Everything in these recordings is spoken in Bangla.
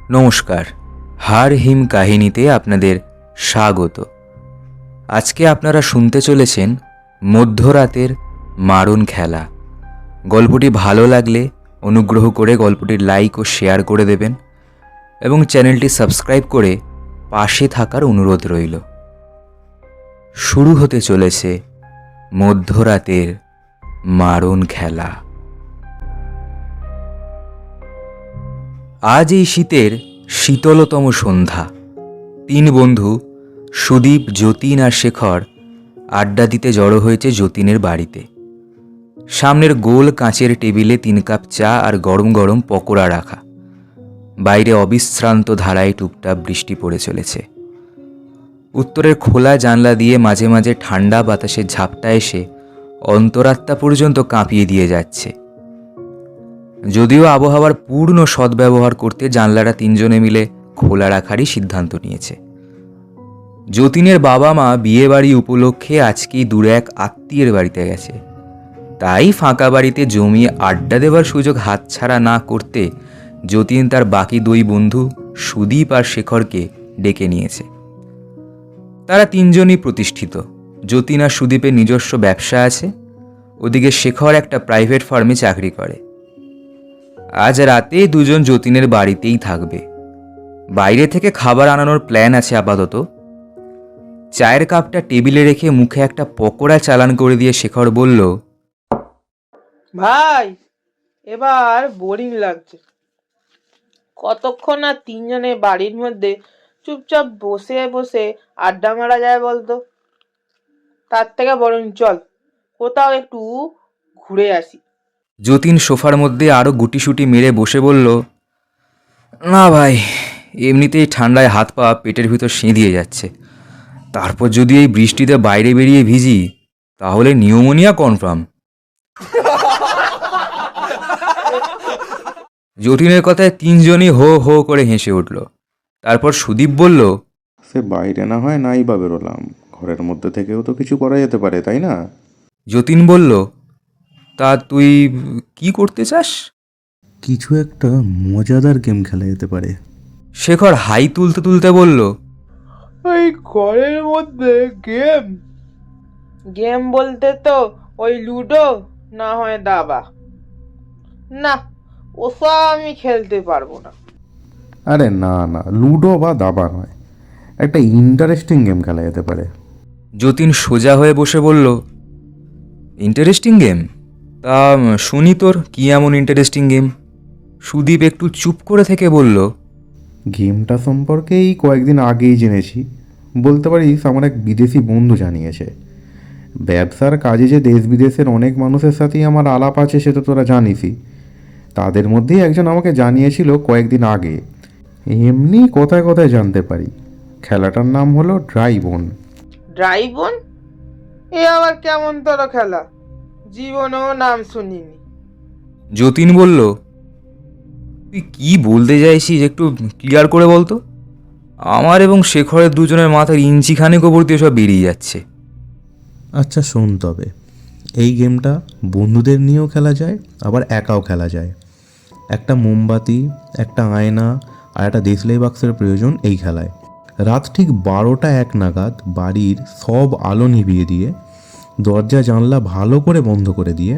নমস্কার, হার হিম কাহিনীতে আপনাদের স্বাগত। আজকে আপনারা শুনতে চলেছেন মধ্যরাতের মারণ খেলা। গল্পটি ভালো লাগলে অনুগ্রহ করে গল্পটির লাইক ও শেয়ার করে দেবেন এবং চ্যানেলটি সাবস্ক্রাইব করে পাশে থাকার অনুরোধ রইল। শুরু হতে চলেছে মধ্যরাতের মারণ খেলা। আজ এই শীতের শীতলতম সন্ধ্যা। 3 বন্ধু সুদীপ, যতীন আর শেখর আড্ডা দিতে জড়ো হয়েছে যতীনের বাড়িতে। সামনের গোল কাঁচের টেবিলে 3 কাপ চা আর গরম গরম পকোড়া রাখা। বাইরে অবিশ্রান্ত ধারায় টুপটাপ বৃষ্টি পড়ে চলেছে। উত্তরের খোলা জানলা দিয়ে মাঝে মাঝে ঠান্ডা বাতাসের ঝাপটা এসে অন্তরাত্মা পর্যন্ত কাঁপিয়ে দিয়ে যাচ্ছে। যদিও আবহাওয়ার পূর্ণ সদ্ব্যবহার করতে জানলাটা 3 জনে মিলে খোলা রাখারই সিদ্ধান্ত নিয়েছে। যতীনের বাবা মা বিয়ে বাড়ি উপলক্ষে আজকেই দূরে এক আত্মীয়ের বাড়িতে গেছে, তাই ফাঁকা বাড়িতে জমিয়ে আড্ডা দেওয়ার সুযোগ হাতছাড়া না করতে যতীন তার বাকি 2 বন্ধু সুদীপ আর শেখরকে ডেকে নিয়েছে। তারা 3 জনই প্রতিষ্ঠিত। যতীন আর সুদীপের নিজস্ব ব্যবসা আছে, ওদিকে শেখর একটা প্রাইভেট ফার্মে চাকরি করে। আজ রাতে 2 জন যতীনের বাড়িতেই থাকবে। বাইরে থেকে খাবার আনানোর প্ল্যান আছে আপাতত। চায়ের কাপটা টেবিলে রেখে মুখে একটা পকোড়া চালান করে দিয়ে শেখর বলল, ভাই এবার বোরিং লাগছে। কতক্ষণ আর 3 জনে বাড়ির মধ্যে চুপচাপ বসে বসে আড্ডা মারা যায় বলতো? তার থেকে বরং চল কোথাও একটু ঘুরে আসি। যতীন সোফার মধ্যে আরও গুটিসুটি মেরে বসে বলল, না ভাই, এমনিতেই ঠান্ডায় হাত পা পেটের ভিতর সেঁধিয়ে যাচ্ছে, তারপর যদি এই বৃষ্টিতে বাইরে বেরিয়ে ভিজি তাহলে নিউমোনিয়া কনফার্ম। যতীনের কথায় 3 জনই হো হো করে হেসে উঠল। তারপর সুদীপ বলল, সে বাইরে না হয় নাই বা বেরোলাম, ঘরের মধ্যে থেকেও তো কিছু করা যেতে পারে, তাই না? যতীন বলল, তা তুই কি করতে চাস? কিছু একটা মজাদার গেম খেলা যেতে পারে। শেখর হাই তুলতে তুলতে বলল, ওই ঘরের মধ্যে গেম গেম বলতে তো ওই লুডো না হয় দাবা। না, ওসব আমি খেলতে পারবো না। আরে না না, লুডো বা দাবা নয়, একটা ইন্টারেস্টিং গেম খেলা যেতে পারে। যতীন সোজা হয়ে বসে বলল, ইন্টারেস্টিং গেম? তা শুনি তোর কি এমন ইন্টারেস্টিং গেম? সুদীপ একটু চুপ করে থেকে বলল, গেমটা সম্পর্কে এই কয়েকদিন আগেই জেনেছি, বলতে পারিস আমার এক বিদেশি বন্ধু জানিয়েছে। ব্যবসার কাজে যে দেশ বিদেশের অনেক মানুষের সাথেই আমার আলাপ আছে সেটা তোরা জানিসই। তাদের মধ্যেই একজন আমাকে জানিয়েছিল কয়েকদিন আগে। এমনি কথায় কথায় জানতে পারি, খেলাটার নাম হলো ড্রাইভন। ড্রাইভন? এ আবার কেমন তোর খেলা? জীবনেও নাম শুনিনি। যতীন বলল, তুই কি বলতে চাইছিস একটু ক্লিয়ার করে বলতো? আমার এবং শেখরের 2 জনের মাথার ইঞ্চিখানেক ওপর দিয়ে সব বেরিয়ে যাচ্ছে। আচ্ছা শোন, তবে এই গেমটা বন্ধুদের নিয়েও খেলা যায়, আবার একাও খেলা যায়। একটা মোমবাতি, একটা আয়না আর একটা দেশলাই বাক্সের প্রয়োজন এই খেলায়। রাত ঠিক 12টা 1 নাগাদ বাড়ির সব আলো নিভিয়ে দিয়ে, দরজা জানলা ভালো করে বন্ধ করে দিয়ে,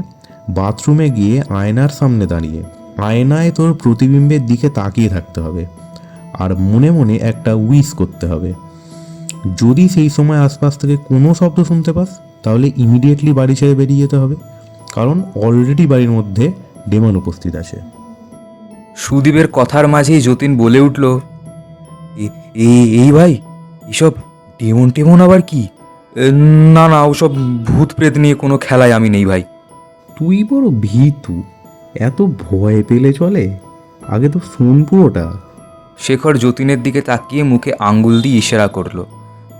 বাথরুমে গিয়ে আয়নার সামনে দাঁড়িয়ে আয়নায় তোর প্রতিবিম্বের দিকে তাকিয়ে থাকতে হবে আর মনে মনে একটা উইশ করতে হবে। যদি সেই সময় আশপাশ থেকে কোনো শব্দ শুনতে পাস তাহলে ইমিডিয়েটলি বাড়ি ছেড়ে বেরিয়ে যেতে হবে, কারণ অলরেডি বাড়ির মধ্যে ডেমন উপস্থিত আছে। সুদীপের কথার মাঝেই যতীন বলে উঠল, এই ভাই, এসব ডেমন টেমন আবার কি? না না, ওসব ভূত প্রেত নিয়ে কোনো খেলায় আমি নেই ভাই। তুই বড় ভীতু, এত ভয় পেলে চলে? আগে তো শুন পুরোটা। শেখর যতীনের দিকে তাকিয়ে মুখে আঙ্গুল দিয়ে ইশারা করল।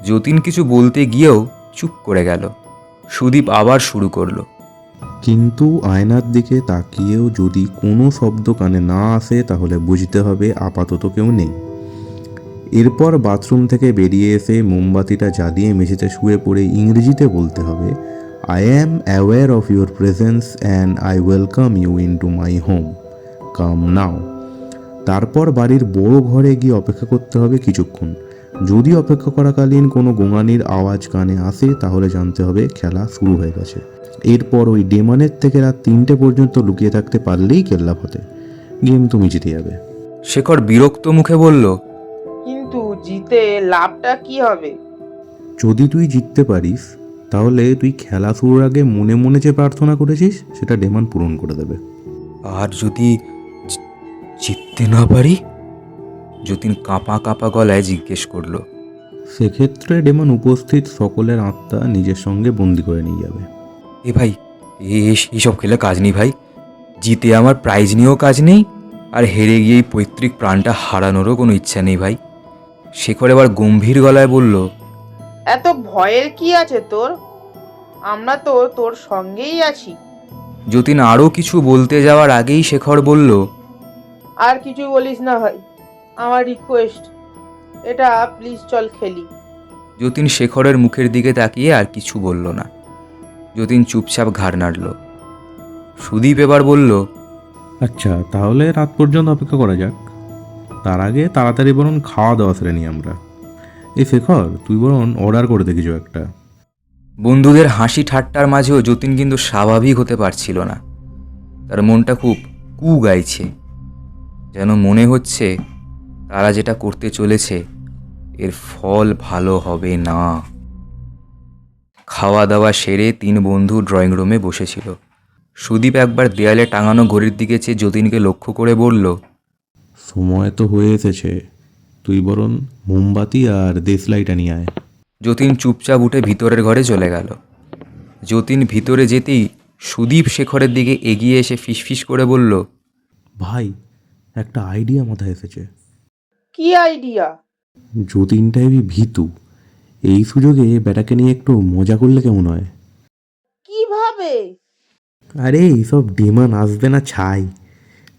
যতীন কিছু বলতে গিয়েও চুপ করে গেল। সুদীপ আবার শুরু করলো, কিন্তু আয়নার দিকে তাকিয়েও যদি কোনো শব্দ কানে না আসে তাহলে বুঝতে হবে আপাতত কেউ নেই। এরপর বাথরুম থেকে বেরিয়ে এসে মোমবাতিটা জ্বালিয়ে মেঝেতে শুয়ে পড়ে ইংরেজিতে বলতে হবে, I am aware of your presence and I welcome you in to my home, come now. তারপর বাড়ির বড় ঘরে গিয়ে অপেক্ষা করতে হবে কিছুক্ষণ। যদি অপেক্ষা করাকালীন কোনো গোঙানির আওয়াজ কানে আসে তাহলে জানতে হবে খেলা শুরু হয়ে গেছে। এরপর ওই ডেমানের থেকে রাত 3টে পর্যন্ত লুকিয়ে থাকতে পারলেই কেল্লা ফতে, গেম তুমি জিতে যাবে। শেখর বিরক্ত মুখে বলল, কিন্তু জিতে লাভটা কি হবে? যদি তুই জিততে পারিস তাহলে তুই খেলা শুরুর আগে মনে মনে যে প্রার্থনা করেছিস সেটা ডেমান পূরণ করে দেবে। আর যদি জিততে না পারি? যতীন কাঁপা কাঁপা গলায় জিজ্ঞেস করলো। সেক্ষেত্রে ডেমন উপস্থিত সকলের আত্মা নিজের সঙ্গে বন্দি করে নিয়ে যাবে। এ ভাই, এইসব খেলে কাজ নেই ভাই। জিতে আমার প্রাইজ নিয়েও কাজ নেই, আর হেরে গিয়ে এই পৈতৃক প্রাণটা হারানোরও কোনো ইচ্ছা নেই ভাই। শেখর এবার গম্ভীর গলায় বলল, এত ভয়ের কি আছে তোর? আমরা তো তোর সঙ্গেই আছি। যতীন আরও কিছু বলতে যাওয়ার আগেই শেখর বলল, আর কিছু বলিস না ভাই, আমার রিকোয়েস্ট, এটা প্লিজ চল খেলি। যতীন শেখরের মুখের দিকে তাকিয়ে আর কিছু বলল না। যতীন চুপচাপ ঘাড় নাড়ল। সুদীপ এবার বলল, আচ্ছা, তাহলে রাত পর্যন্ত অপেক্ষা করা যাক। তার আগে তাড়াতাড়ি বরং খাওয়া দাওয়া সেরে নিই আমরা। এই শেখর, তুই বরং অর্ডার করে দে কিছু একটা। বন্ধুদের হাসি ঠাট্টার মাঝেও যতীন কিন্তু স্বাভাবিক হতে পারছিল না। তার মনটা খুব কু গাইছে, যেন মনে হচ্ছে তারা যেটা করতে চলেছে এর ফল ভালো হবে না। খাওয়া দাওয়া সেরে 3 বন্ধু ড্রয়িং রুমে বসেছিল। সুদীপ একবার দেয়ালে টাঙানো ঘড়ির দিকে চেয়ে যতীনকে লক্ষ্য করে বলল, সময় তো হয়ে এসেছে, তুই বরং মোমবাতি আর দেশলাইটা নিয়ে আয়। যতীন চুপচাপ উঠে ভিতরের ঘরে চলে গেল। যতীন ভিতরে যেতেই সুদীপ শেখরের দিকে এগিয়ে এসে ফিসফিস করে বলল, ভাই, একটা আইডিয়া মাথায় এসেছে। কি আইডিয়া? যতীনটা হেবি ভীতু, এই সুযোগে বেটাকে নিয়ে একটু মজা করলে কেমন হয়? কিভাবে? আরে এইসব ডিমান্ড আসবে না ছাই।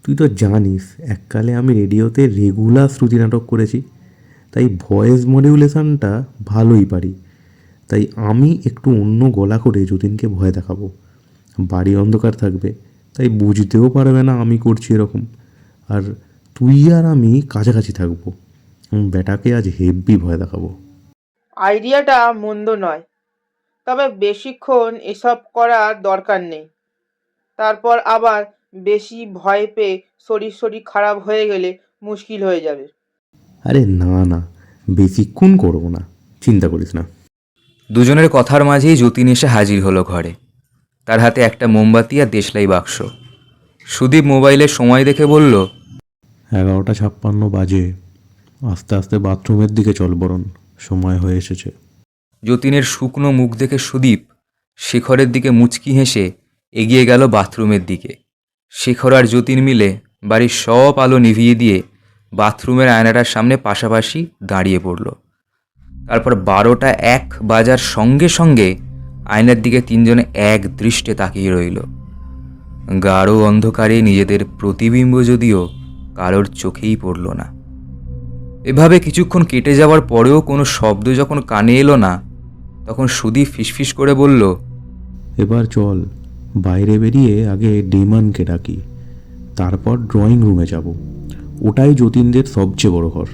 তুই তো জানিস এককালে আমি রেডিওতে রেগুলার শ্রুতি নাটক করেছি, তাই ভয়েস মডিউলেশনটা ভালোই পারি। তাই আমি একটু অন্য গলা করে যতীনকে ভয় দেখাবো। বাড়ি অন্ধকার থাকবে, তাই বুঝতেও পারবে না আমি করছি এরকম। আর তুই আর আমি কাছাকাছি থাকবো। বেটাকে আজ হেব্বি ভয় দেখাবো। আইডিয়াটা মন্দ নয়, তবে বেশিক্ষণ এসব করার দরকার নেই। তারপর আবার বেশি ভয় পেয়ে শরীর খারাপ হয়ে গেলে মুশকিল হয়ে যাবে। আরে না না, বেশিক্ষণ করবো না, চিন্তা করিস না। দুজনের কথার মাঝেই যতীন এসে হাজির হলো ঘরে। তার হাতে একটা মোমবাতি আর দেশলাই বাক্স। সুদীপ মোবাইলে সময় দেখে বলল, 11:56 বাজে। আস্তে আস্তে বাথরুমের দিকে চল বরণ, সময় হয়ে এসেছে। যতীনের শুকনো মুখ দেখে সুদীপ শেখরের দিকে মুচকি হেসে এগিয়ে গেল বাথরুমের দিকে। শেখর আর যতীন মিলে বাড়ির সব আলো নিভিয়ে দিয়ে বাথরুমের আয়নাটার সামনে পাশাপাশি দাঁড়িয়ে পড়ল। তারপর 12টা 1 বাজার সঙ্গে সঙ্গে আয়নার দিকে 3 জনে এক দৃষ্টে তাকিয়ে রইল। গাঢ় অন্ধকারে নিজেদের প্রতিবিম্ব যদিও কারোর চোখেই পড়ল না। এভাবে কিছুক্ষণ কেটে যাওয়ার পরেও কোনো শব্দ যখন কানে এলো না, তখন সুদীপ ফিসফিস করে বলল, এবার চল বাইরে বেরিয়ে আগে ডেমানকে ডাকি, তারপর ড্রয়িং রুমে যাব। ওটাই যতীনদের সবচেয়ে বড় ঘর।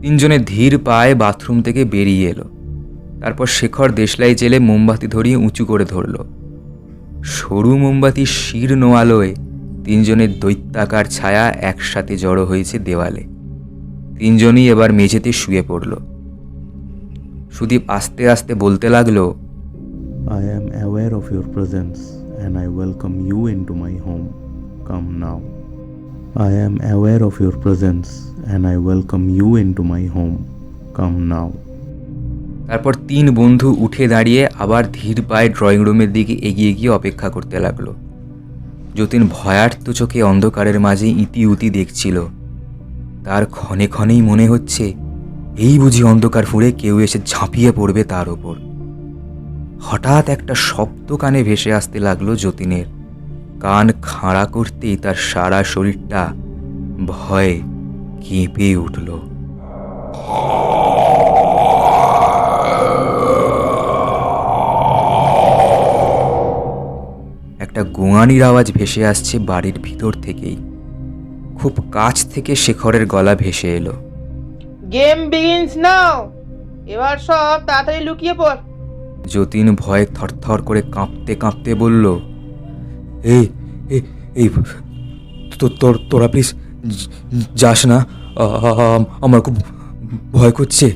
3 জনে ধীর পায়ে বাথরুম থেকে বেরিয়ে এলো। তারপর শেখর দেশলাই জেলে মোমবাতি ধরিয়ে উঁচু করে ধরল। সরু মোমবাতির শীর্ণ আলোয় 3 জনের দৈত্যাকার ছায়া একসাথে জড়ো হয়েছে দেওয়ালে। 3 জনই এবার মেঝেতে শুয়ে পড়ল। সুদীপ আস্তে আস্তে বলতে লাগলো, I am aware of your presence and I welcome you into my home. Come now. I am aware of your presence and I welcome you into my home. Come now. তারপর 3 বন্ধু উঠে দাঁড়িয়ে আবার ধীর পায়ে ড্রয়িং রুমের দিকে এগিয়ে গিয়ে অপেক্ষা করতে লাগলো। যতীন ভয়ার্ত চোখে অন্ধকারের মাঝে ইতিউতি দেখছিল। তার ক্ষণে ক্ষণেই মনে হচ্ছে এই বুঝি অন্ধকার ফুঁড়ে কেউ এসে ঝাঁপিয়ে পড়বে তার ওপর। হঠাৎ একটা শব্দ কানে ভেসে আসতে লাগলো যতীনের। কান খাড়া করতেই তার সারা শরীরটা ভয়ে কেঁপে উঠল। একটা গোঙানির আওয়াজ ভেসে আসছে বাড়ির ভিতর থেকেই। খুব কাছ থেকে শেখরের গলা ভেসে এলো। গেম বিগিনস নাও। এবার সব তাড়াতাড়ি লুকিয়ে পড়। যতীন ভয়ে থরথর করে কাঁপতে কাঁপতে বলল, এই এই এই তোরা প্লিজ যাস না, আমার খুব ভয় করছে।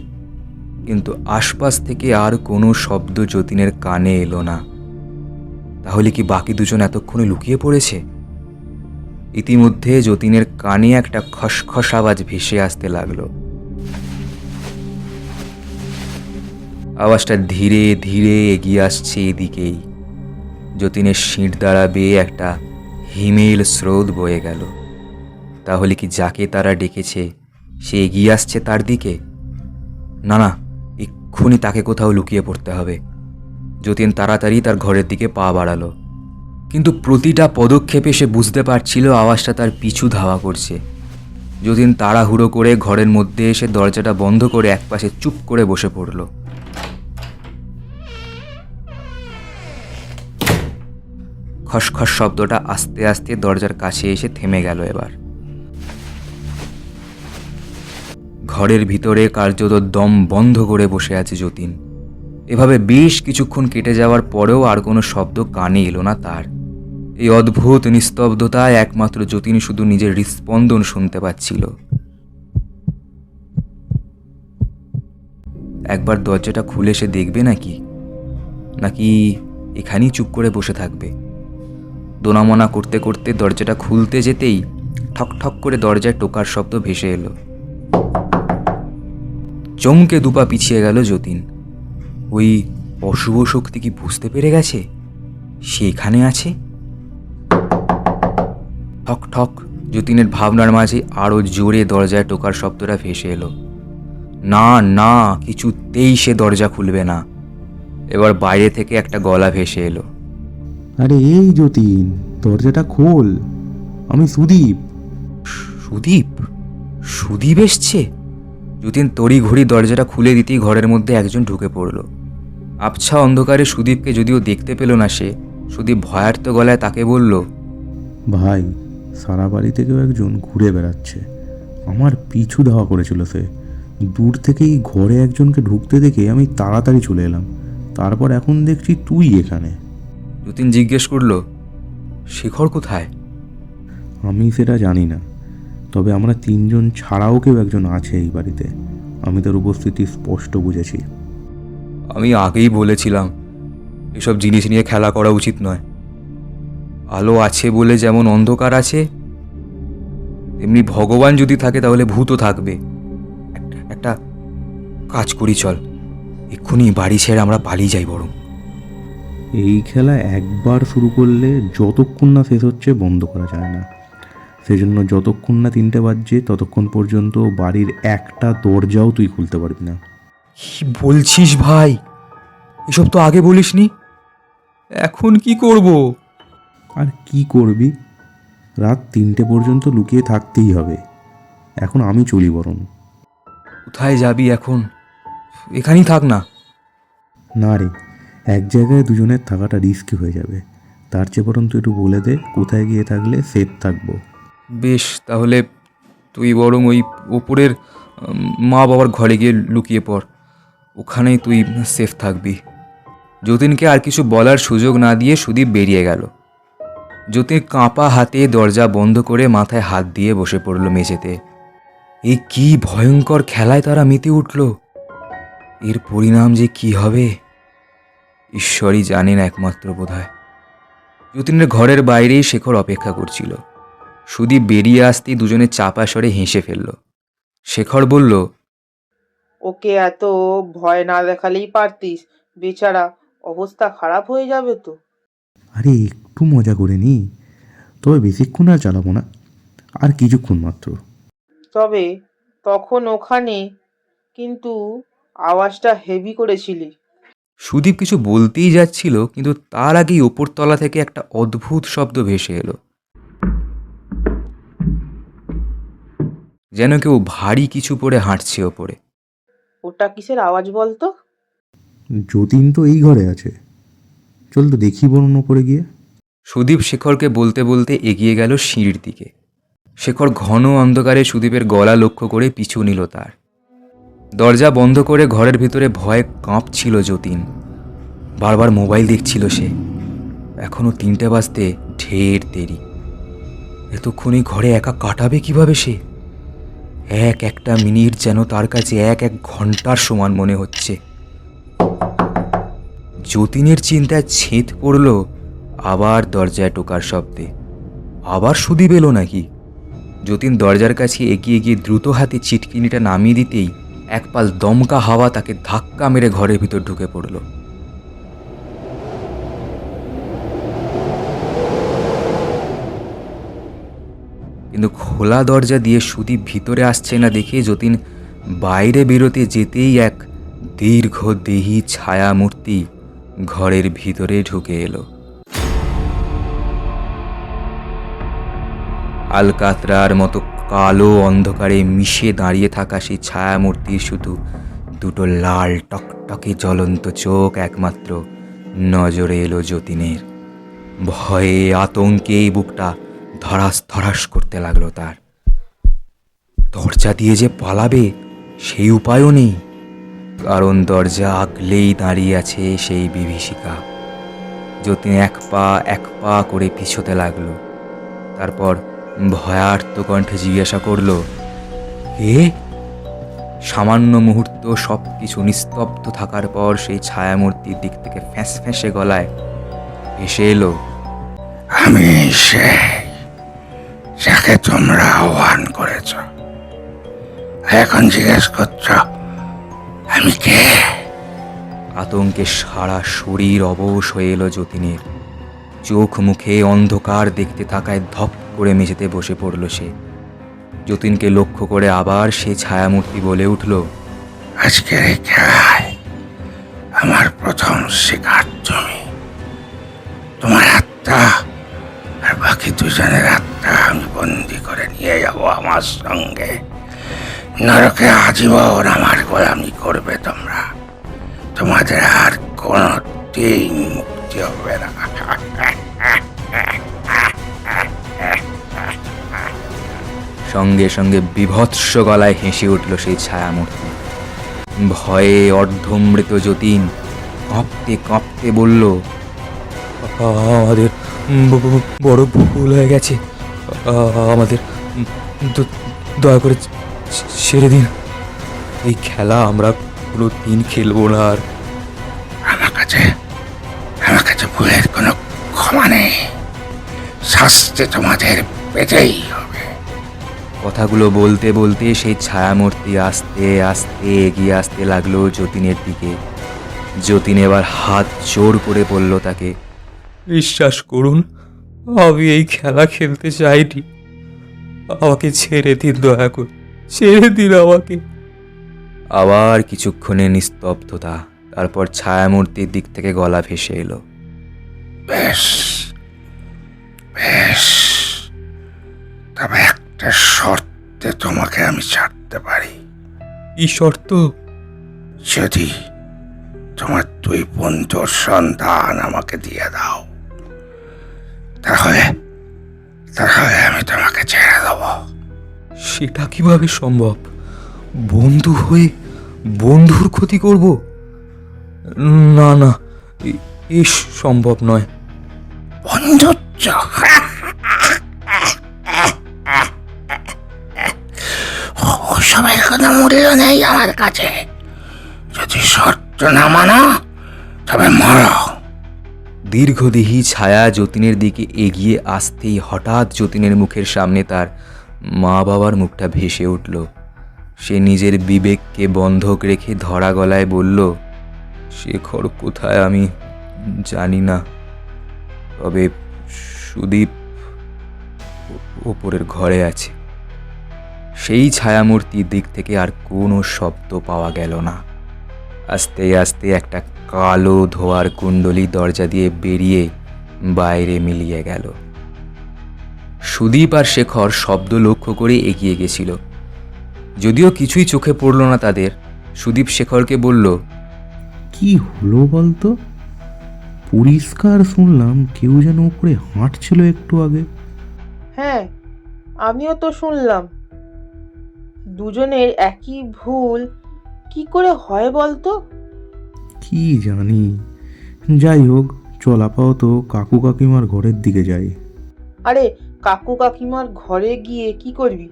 কিন্তু আশপাশ থেকে আর কোনো শব্দ যতীনের কানে এলো না। তাহলে কি বাকি দুজন এতক্ষণে লুকিয়ে পড়েছে? ইতিমধ্যে যতীনের কানে একটা খসখস আওয়াজ ভেসে আসতে লাগলো। আওয়াজটা ধীরে ধীরে এগিয়ে আসছে এদিকেই। যতীনের শিঁট দ্বারা বেয়ে একটা হিমেল স্রোত বয়ে গেল। তাহলে কি যাকে তারা ডেকেছে সে এগিয়ে আসছে তার দিকে? না না, এক্ষুনি তাকে কোথাও লুকিয়ে পড়তে হবে। যতীন তাড়াতাড়ি তার ঘরের দিকে পা বাড়ালো, কিন্তু প্রতিটা পদক্ষেপে সে বুঝতে পারছিল আওয়াজটা তার পিছু ধাওয়া করছে। যতীন তাড়াহুড়ো করে ঘরের মধ্যে এসে দরজাটা বন্ধ করে একপাশে চুপ করে বসে পড়ল। খসখস শব্দটা আস্তে আস্তে দরজার কাছে এসে থেমে গেল। এবার ঘরের ভিতরে কার্যত দম বন্ধ করে বসে আছে যতীন। এভাবে বেশ কিছুক্ষণ কেটে যাওয়ার পরেও আর কোনো শব্দ কানে এলো না তার। এই অদ্ভুত নিস্তব্ধতায় একমাত্র যতীন শুধু নিজের হৃৎস্পন্দন শুনতে পাচ্ছিল। একবার দরজাটা খুলে সে দেখবে নাকি নাকি এখানেই চুপ করে বসে থাকবে? দোনামনা করতে করতে দরজাটা খুলতে যেতেই ঠক ঠক করে দরজায় টোকার শব্দ ভেসে এলো। চমকে দুপা পিছিয়ে গেল যতীন। ওই অশুভ শক্তি কি বুঝতে পেরে গেছে সে এখানে আছে? ঠক ঠক যতীনের ভাবনার মাঝে আরো জোরে দরজায় টোকার শব্দটা ভেসে এলো। না না, কিছুতেই সে দরজা খুলবে না। এবার বাইরে থেকে একটা গলা ভেসে এলো। আরে এই যতীন, দরজাটা খোল, আমি সুদীপ। সুদীপ? সুদীপ এসছে? যতীন তড়ি ঘড়ি দরজাটা খুলে দিতেই ঘরের মধ্যে একজন ঢুকে পড়ল। আবছা অন্ধকারে সুদীপকে যদিও দেখতে পেল না সে, সুদীপ ভয়ার্ত গলায় তাকে বলল, ভাই, সারা বাড়ি থেকেও একজন ঘুরে বেড়াচ্ছে, আমার পিছু ধাওয়া করেছিল সে। দূর থেকেই ঘরে একজনকে ঢুকতে দেখে আমি তাড়াতাড়ি চলে এলাম, তারপর এখন দেখছি তুই এখানে। যতীন জিজ্ঞেস করল, শেখর কোথায়? আমি সেটা জানি না, তবে আমরা তিনজন ছাড়াও কেউ একজন আছে এই বাড়িতে। আমি তার উপস্থিতি স্পষ্ট বুঝেছি। আমি আগেই বলেছিলাম এসব জিনিস নিয়ে খেলা করা উচিত নয়। আলো আছে বলে যেমন অন্ধকার আছে, তেমনি ভগবান যদি থাকে তাহলে ভূতও থাকবে। একটা কাজ করি, চল এক্ষুনি বাড়ি ছেড়ে আমরা পালিয়ে যাই বরং। এই খেলা একবার শুরু করলে যতক্ষণ না শেষ হচ্ছে বন্ধ করা যায় না। সেজন্য যতক্ষণ না 3টে বাজছে ততক্ষণ পর্যন্ত বাড়ির একটা দরজাও তুই খুলতে পারবি না। কি বলছিস ভাই? এসব তো আগে বলিসনি। এখন কি করব? আর কি করবি? রাত 3টে পর্যন্ত লুকিয়ে থাকতেই হবে। এখন আমি চলি বরং। কোথায় যাবি এখন? এখানেই থাক না। না রে, এক জায়গায় দুজনের থাকাটা রিস্কি হয়ে যাবে। তার চেয়ে বরং তুই একটু বলে দে কোথায় গিয়ে থাকলে সেফ থাকবো। বেশ, তাহলে তুই বরং ওই ওপরের মা বাবার ঘরে গিয়ে লুকিয়ে পড়, ওখানেই তুই সেফ থাকবি। যতীনকে আর কিছু বলার সুযোগ না দিয়ে সুদীপ বেরিয়ে গেল। যতীন কাঁপা হাতে দরজা বন্ধ করে মাথায় হাত দিয়ে বসে পড়ল মেঝেতে। এই কি ভয়ঙ্কর খেলায় তারা মেতে উঠল! এর পরিণাম যে কি হবে ঈশ্বরই জানেন একমাত্র বোধহয়। যতীনের ঘরের বাইরেই শেখর অপেক্ষা করছিল। সুদীপ বেরিয়ে আসতেই দুজনে চাপা স্বরে হেসে ফেলল। শেখর বলল, ওকে এত ভয় না দেখালেই পারতিস, বেচারা অবস্থা খারাপ হয়ে যাবে তো। আরে একটু মজা করে নি, তবে বেশিক্ষণ আর চালাবো না, আর কিছুক্ষণ মাত্র। তবে তখন ওখানে কিন্তু আওয়াজটা হেভি করেছিলি। সুদীপ কিছু বলতেই যাচ্ছিল, কিন্তু তার আগেই ওপরতলা থেকে একটা অদ্ভুত শব্দ ভেসে এলো, যেন কেউ ভারী কিছু পরে হাঁটছে ওপরে। ওটা কিসের আওয়াজ বলতো? যতীন তো এই ঘরে আছে, চল তো দেখি বরং ওপরে গিয়ে। সুদীপ শেখরকে বলতে বলতে এগিয়ে গেল সিঁড়ির দিকে। শেখর ঘন অন্ধকারে সুদীপের গলা লক্ষ্য করে পিছু নিল তার। দরজা বন্ধ করে ঘরের ভিতরে ভয়ে কাঁপছিল যতীন। বারবার মোবাইল দেখছিল সে। এখনো 3টে বাজতে ঢের দেরি। এতক্ষণে ঘরে একা কাটাবে কিভাবে সে? একটা মিনিট যেন তার কাছে এক ঘন্টার সমান মনে হচ্ছে। যতীনের চিন্তায় ছেদ পড়ল আবার দরজায় টোকার শব্দে। আবার সুদীপ এলো নাকি? যতীন দরজার কাছে এগিয়ে গিয়ে দ্রুত হাতে চিটকিনিটা নামিয়ে দিতেই এক পাল দমকা হাওয়া তাকে ধাক্কা মেরে ঘরের ভিতর ঢুকে পড়ল। কিন্তু খোলা দরজা দিয়ে সুদীপ ভিতরে আসছে না দেখে যতীন বাইরে বেরোতে যেতেই এক দীর্ঘদেহী ছায়া মূর্তি ঘরের ভিতরে ঢুকে এলো। আলকাতরার মতো কালো অন্ধকারে মিশে দাঁড়িয়ে থাকা সেই ছায়ামূর্তির শুধু দুটো লাল টকটকে জ্বলন্ত চোখ একমাত্র নজরে এলো যতীনের। ভয়ে আতঙ্কে বুকটা ধরাস ধরাস করতে লাগলো তার। দরজা দিয়ে যে পালাবে সেই উপায়ও নেই, কারণ দরজা আগলেই দাঁড়িয়ে আছে সেই বিভীষিকা। যতীন এক পা করে পিছোতে লাগলো। তারপর ভয়ার্ত কণ্ঠে জিজ্ঞাসা করলো, কে? সামান্য মুহূর্ত সবকিছু নিস্তব্ধ থাকার পর সেই ছায়ামূর্তির দিক থেকে ফ্যাঁস ফ্যাঁসে গলায় ভেসে এলো, আমি যাকে তোমরা আহ্বান করেছ। এখন জিজ্ঞেস করছ আমি কে? আতঙ্কে সারা শরীর অবশ হয়ে এলো যতীনের। চোখ মুখে অন্ধকার দেখতে থাকায় ধপ করে মেঝেতে বসে পড়ল সে। যতীনকে লক্ষ্য করে আবার সে ছায়ামূর্তি বলে উঠল, আজকের এই খেলায় আমার প্রথম শিকার তুমি। তোমার আত্মা আর বাকি দুজনের আত্মা আমি বন্দি করে নিয়ে যাব আমার সঙ্গে। নরকে আজীবন আমার গোলামি করবে তোমরা। তোমাদের আর কোনো দিন মুক্তি হবে না। সঙ্গে সঙ্গে বিভৎস গলায় হেসে উঠল সেই ছায়ামূর্তি। ভয়ে অর্ধমৃত যতীন কাঁপতে কাঁপতে বলল, আমাদের বড় ভুল হয়ে গেছে। আমাদের দয়া করে ছেড়ে দিন। এই খেলা আমরা কোনো দিন খেলবো না আর। আমার কাছে ভুলের কোনো ক্ষমা নেই। শাস্তি তোমাদের পেতেই হবে। কথাগুলো বলতে বলতে সেই ছায়ামূর্তি আস্তে আস্তে এগিয়ে আসতে লাগলো যতীনের দিকে। যতীন এবার হাত জোর করে বলল তাকে, বিশ্বাস করুন, আমি এই খেলা খেলতে চাইনি। আমাকে ছেড়ে দিন, দয়া করে ছেড়ে দিন আমাকে। আবার কিছুক্ষণের নিস্তব্ধতা। তারপর ছায়ামূর্তির দিক থেকে গলা ভেসে এলো, বেশ বেশ, তবে একটা শর্তে তোমাকে আমি ছাড়তে পারি। কি শর্ত? যদি তোমার 2 বন্ধুর সন্ধান আমাকে দিয়ে দাও, তাহলে আমি তোমাকে ছেড়ে দেব। সেটা কিভাবে সম্ভব? বন্ধু হয়ে বন্ধুর ক্ষতি করব? না না, এ সম্ভব নয়। বন্ধুত্ব? ওসবের কোনো মূল্য নেই আমার কাছে। যদি শর্ত না মানো তবে মরো। দীর্ঘদেহী ছায়া যতীনের দিকে এগিয়ে আসতেই হঠাৎ যতীনের মুখের সামনে তার মা বাবার মুখটা ভেসে উঠল। সে নিজের বিবেককে বন্ধক রেখে ধরা গলায় বলল, শেখর কোথায় আমি জানি না, তবে সুদীপ ওপরের ঘরে আছে। সেই ছায়ামূর্তির দিক থেকে আর কোনো শব্দ পাওয়া গেল না। আস্তে আস্তে একটা কালো ধোয়ার কুণ্ডলী দরজা দিয়ে বেরিয়ে বাইরে মিলিয়ে গেল। সুদীপ আর শেখর শব্দ লক্ষ্য করে এগিয়ে গেছিল। যদিও কিছুই চোখে পড়ল না তাদের। সুদীপ শেখরকে বলল, কি হলো বলতো? পরিষ্কার শুনলাম কেউ যেন উপরে হাঁটছিল একটু আগে। হ্যাঁ, আমিও তো শুনলাম। দুজনের একই ভুল কি করে হয় বলতো? কি জানি, যাই হোক, চল আপাতত কাকু কাকিমার ঘরের দিকে যাই। আরে কাকু কাকিমার ঘরে গিয়ে কি করবি?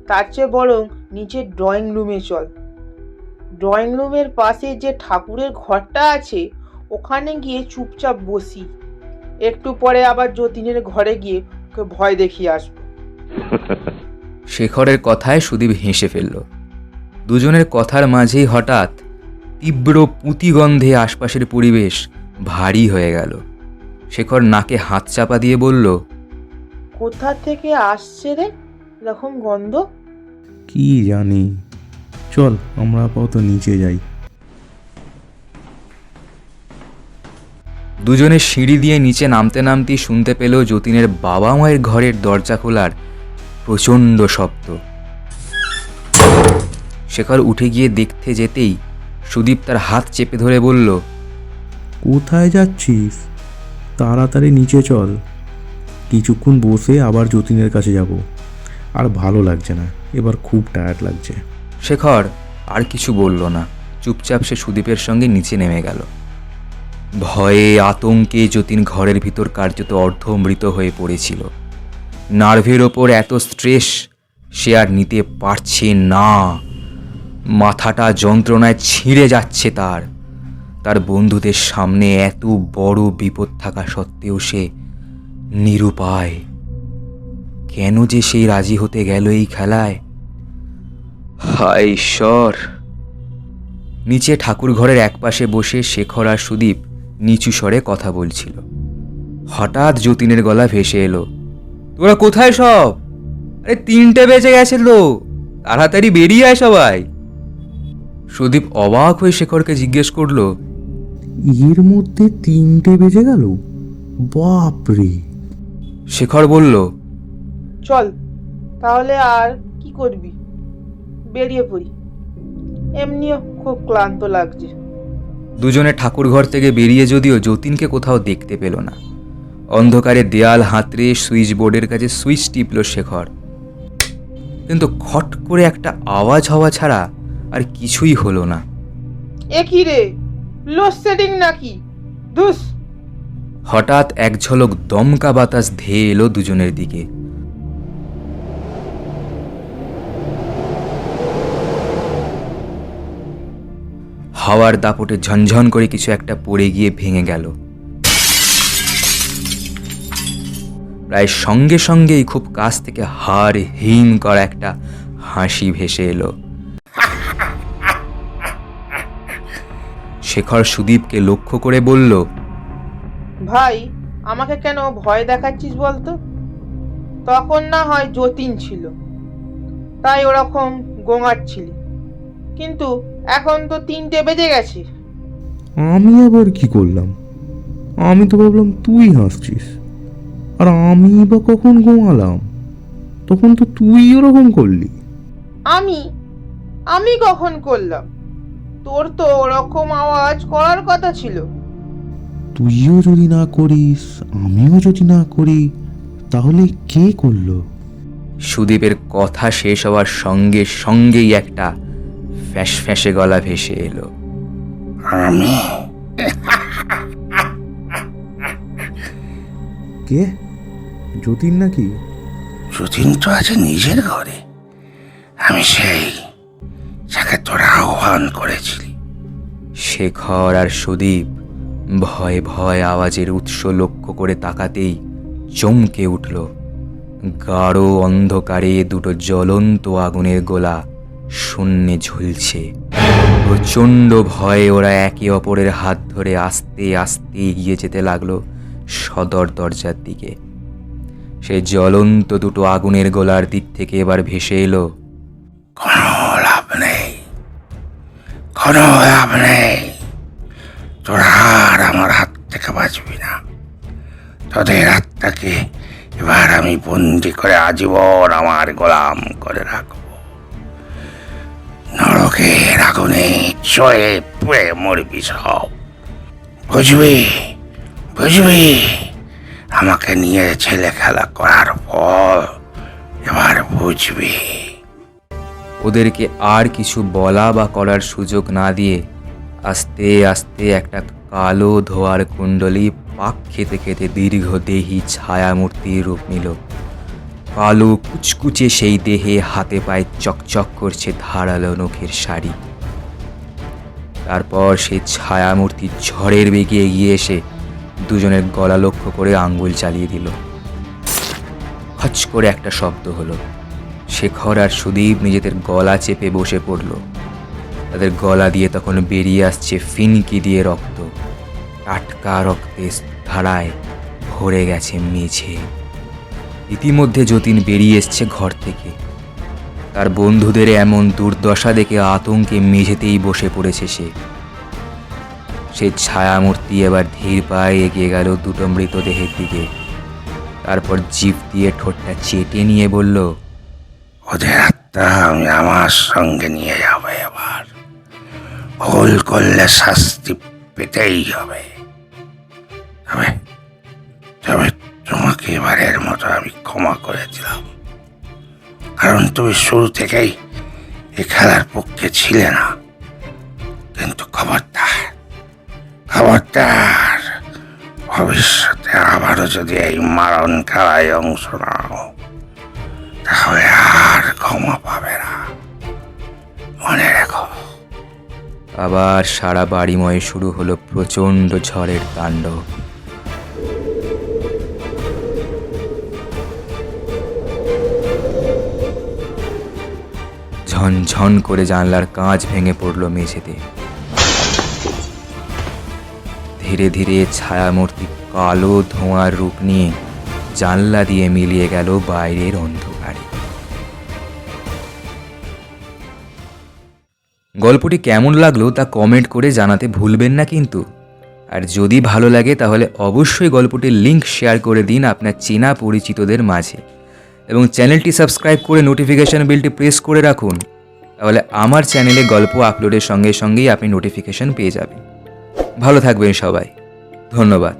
তার চেয়ে বরং নিচের ড্রয়িং রুমে চল। ড্রয়িং রুমের পাশে যে ঠাকুরের ঘরটা আছে ওখানে গিয়ে চুপচাপ বসি। একটু পরে আবার যতীনের ঘরে গিয়ে ওকে ভয় দেখিয়ে আসবো। শেখরের কথায় সুদীপ হেসে ফেলল। দুজনের কথার মাঝেই হঠাৎ তীব্র পুঁতিগন্ধে আশপাশের পরিবেশ ভারী হয়ে গেল। শেখর নাকে হাত চাপা দিয়ে বলল, কোথা থেকে আসছে রে এরকম গন্ধ? কি জানি, চল আমরা আপাতত নিচে যাই। দুজনে সিঁড়ি দিয়ে নিচে নামতে নামতেই শুনতে পেল যতীনের বাবা মায়ের ঘরের দরজা খোলার প্রচণ্ড শব্দ। শেখর উঠে গিয়ে দেখতে যেতেই সুদীপ তার হাত চেপে ধরে বলল, কোথায় যাচ্ছিস? তাড়াতাড়ি নিচে চল, কিছুক্ষণ বসে আবার যতীনের কাছে যাব। আর ভালো লাগছে না, এবার খুব টায়ার্ড লাগছে। শেখর আর কিছু বলল না, চুপচাপ সে সুদীপের সঙ্গে নিচে নেমে গেল। ভয়ে আতঙ্কে যতীন ঘরের ভিতর কার্যত অর্ধমৃত হয়ে পড়েছিল। নার্ভের ওপর এত স্ট্রেস সে আর নিতে পারছে না। মাথাটা যন্ত্রণায় ছিঁড়ে যাচ্ছে তার। তার বন্ধুদের সামনে এত বড় বিপদ থাকা সত্ত্বেও সে নিরুপায়। কেন যে সেই রাজি হতে গেল এই খেলায়? হায় ঈশ্বর! নিচে ঠাকুর ঘরের একপাশে বসে শেখর আর সুদীপ নিচু স্বরে কথা বলছিল। হঠাৎ যতীনের গলা ভেসে এলো, তোরা কোথায় সব? আরে 3টে বেজে গেছে তো, তাড়াতাড়ি বেরিয়ে আয় সবাই। সুদীপ অবাক হয়ে শেখরকে জিজ্ঞেস করলো, এর মধ্যে 3টে বেজে গেল? বাপরে! শেখর বলল, চল তাহলে, আর কি করবি, বেরিয়ে পড়ি। এমনিও খুব ক্লান্ত লাগছে। দুজনে ঠাকুর ঘর থেকে বেরিয়ে যদিও যতীনকে কোথাও দেখতে পেল না। অন্ধকারে দেয়াল হাতড়ে সুইচ বোর্ডের কাছে সুইচ টিপল শেখর, কিন্তু খট করে একটা আওয়াজ হওয়া ছাড়া আর কিছুই হলো না। এ কি রে, লোডশেডিং নাকি? ধুস! হঠাৎ এক ঝলক দমকা বাতাস ধেয়ে এলো দুজনের দিকে। হাওয়ার দাপটে ঝনঝন করে কিছু একটা পড়ে গিয়ে ভেঙে গেল। প্রায় সঙ্গে সঙ্গেই খুব কাছ থেকে হাড় হিম করা একটা হাসি ভেসে এলো। শেখর সুদীপকে লক্ষ্য করে বলল, ভাই, আমাকে কেন ভয় দেখাচ্ছিস বলতো? তখন না হয় যতীন ছিল তাই ওরকম গোঙাচ্ছিলি, কিন্তু এখন তো 3টে বেজে গেছে। আমি আবার কি করলাম? আমি তো ভাবলাম তুই হাসছিস, আর আমি বা কখন ঘুমালাম? তখন তো তুই ওরকম করলি। আমি আমি কখন করলাম? তোর তো ওরকম আওয়াজ করার কথা ছিল। তুইও যদি না করিস, আমিও যদি না করি, তাহলে কে করলো? সুদীপের কথা শেষ হওয়ার সঙ্গে সঙ্গেই একটা ফ্যাঁস ফ্যাঁসে গলা ভেসে এলো, আমি? কে? যতীন নাকি? যতীন তো আছে নিজের ঘরে। আমি সেই যাকে তোরা আহ্বান করেছিলি। শেখর আর সুদীপ ভয়ে ভয়ে আওয়াজের উৎস লক্ষ্য করে তাকাতেই চমকে উঠল। গাঢ় অন্ধকারে দুটো জ্বলন্ত আগুনের গোলা শূন্যে ঝুলছে। প্রচণ্ড ভয়ে ওরা একে অপরের হাত ধরে আস্তে আস্তে এগিয়ে যেতে লাগলো সদর দরজার দিকে। সেই জ্বলন্ত দুটো আগুনের গোলার দিক থেকে এবার ভেসে এলো, কোনো লাভ নেই, কোনো লাভ নেই। তোরা আর আমার হাত থেকে বাঁচবি না। তোদের আত্মাকে এবার আমি বন্দি করে আজীবন আমার গোলাম করে রাখবো। নরকের আগুনে চয়ে পুড়ে মরবি সব। বুঝবি, বুঝবি? আমাকে নিয়ে ছেলে খেলা করার পর বুঝবি। ওদেরকে আর কিছু বলা বা করার সুযোগ না দিয়ে আস্তে আস্তে একটা কালো ধোয়ার কুণ্ডলী পাক খেতে খেতে দীর্ঘদেহী ছায়ামূর্তির রূপ নিল। কালো কুচকুচে সেই দেহে হাতে পায়ে চকচক করছে ধারালো নখের শাড়ি। তারপর সেই ছায়ামূর্তি ঝড়ের বেগে এগিয়ে এসে দুজনের গলা লক্ষ্য করে আঙ্গুল চালিয়ে দিল। খচ করে একটা শব্দ হলো। শেখর আর সুদীপ নিজেদের গলা চেপে বসে পড়ল। তাদের গলা দিয়ে তখন বেরিয়ে আসছে ফিনকি দিয়ে রক্ত। টাটকা রক্তের ধারায় ভরে গেছে মেঝে। ইতিমধ্যে যতীন বেরিয়ে এসছে ঘর থেকে। তার বন্ধুদের এমন দুর্দশা দেখে আতঙ্কে মেঝেতেই বসে পড়েছে সে। সে ছায়ামূর্তি এবার ধীর পায়ে এগিয়ে গেল দুটো মৃতদেহের দিকে। তারপর জিভ দিয়ে ঠোঁটটা চেটে নিয়ে বলল, ওদের আত্মা আমি আমার সঙ্গে নিয়ে যাবো এবার। ভুল করলে শাস্তি পেতেই হবে। তবে তবে তোমাকে এবারের মতো আমি ক্ষমা করে দিলাম, কারণ তুমি শুরু থেকেই এ খেলার পক্ষে ছিলে না। কিন্তু খবরদার খবরদার, ভবিষ্যতে আবারও যদি এই মারণ খেলায় অংশ নাও তাহলে আর ক্ষমা পাবে না, মনে রেখো। আবার সারা বাড়িময় শুরু হলো প্রচণ্ড ঝড়ের তাণ্ডব। ঝনঝন করে জানলার কাঁচ ভেঙে পড়ল মেঝেতে। ধীরে ধীরে ছায়ামূর্তি কালো ধোঁয়ার রূপ নিয়ে জানলা দিয়ে মিলিয়ে গেল বাইরের অন্ধকারে। গল্পটি কেমন লাগলো তা কমেন্ট করে জানাতে ভুলবেন না কিন্তু। আর যদি ভালো লাগে তাহলে অবশ্যই গল্পটির লিংক শেয়ার করে দিন আপনার চেনা পরিচিতদের মাঝে, এবং চ্যানেলটি সাবস্ক্রাইব করে নোটিফিকেশন বেলটি প্রেস করে রাখুন। তাহলে আমার চ্যানেলে গল্প আপলোডের সঙ্গে সঙ্গেই আপনি নোটিফিকেশন পেয়ে যাবেন। ভালো থাকবেন সবাই, ধন্যবাদ।